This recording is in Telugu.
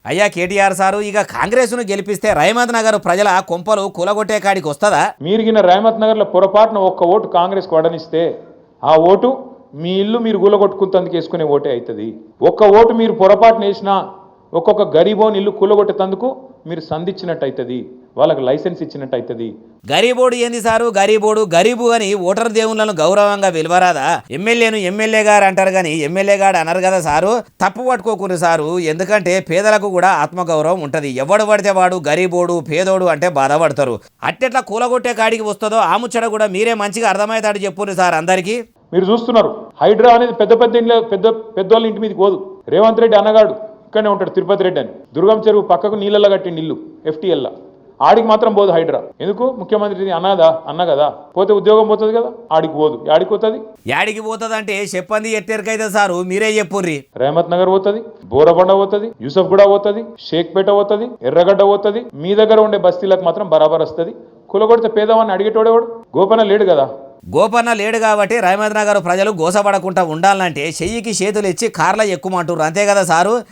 అయ్యా కేటీఆర్ సారు ఇక కాంగ్రెస్ను గెలిపిస్తే రహమత్ నగర్ ప్రజల కొంపలు కూలగొట్టే కాడికి వస్తుందా? మీరు గిన రహమత్ నగర్లో పొరపాటున ఒక్క ఓటు కాంగ్రెస్కి వడనిస్తే ఆ ఓటు మీ ఇల్లు మీరు కూలగొట్టుకుంటందుకు వేసుకునే ఓటే అవుతుంది. ఒక్క ఓటు మీరు పొరపాటున వేసినా ఒక్కొక్క గరీబోని ఇల్లు కూలగొట్టేందుకు మీరు సంధించినట్టు అవుతుంది, వాళ్ళకి లైసెన్స్ ఇచ్చినట్టు అవుతుంది. గరీబోడు ఏంది సారు? గరీబోడు గరీబు అని ఓటర్ దేవుళ్ళను గౌరవంగా పిలవరాదా? ఎమ్మెల్యేను ఎమ్మెల్యే గారు అంటారు కానీ ఎమ్మెల్యే గారు అనరు కదా సారు. తప్పు పట్టుకోకురు సారు, ఎందుకంటే పేదలకు కూడా ఆత్మగౌరవం ఉంటుంది. ఎవడు పడితే వాడు గరీబోడు పేదోడు అంటే బాధపడతారు. అట్టెట్లా కూలగొట్టే కాడికి వస్తుందో ఆ ముచ్చట కూడా మీరే మంచిగా అర్థమవుతాడు చెప్పురు సార్ అందరికీ. మీరు చూస్తున్నారు, హైడ్రా అనేది పెద్ద పెద్ద ఇంట్లో పెద్దోళ్ళ ఇంటి మీదకి పోదు. రేవంత్ రెడ్డి అన్నగాడు ఇక్కడనే ఉంటాడు, తిరుపతి రెడ్డి అని, దుర్గం చెరువు పక్కకు నీళ్ళల్లో కట్టిండి ఇల్లు FTLలో. ఆడికి మాత్రం పోదు హైడ్రా. ఎందుకు? ముఖ్యమంత్రి అన్న కదా, పోతే ఉద్యోగం పోతుంది కదా, ఆడికి పోదు. ఆడికి పోతుంది, యాడికి పోతుంది అంటే చెప్పంది ఎట్టెరికైతే సారు మీరే చెప్పుర్రి. రహమత్ నగర్ పోతుంది, బోరబండ పోతుంది, యూసఫ్ గూడ పోతుంది, షేక్పేట పోతుంది, ఎర్రగడ్డ పోతుంది. మీ దగ్గర ఉండే బస్తీలకు మాత్రం బరాబర్ వస్తుంది. కులగొడితే పేదవాడిని అడిగేటోడేవాడు? గోపన్న లేడు కదా. గోపన్న లేడు కాబట్టి రహమత్ నగర్ ప్రజలు గోసపడకుండా ఉండాలంటే చెయ్యికి చేతులు ఇచ్చి కార్ల ఎక్కుమంటారు, అంతే కదా సారు.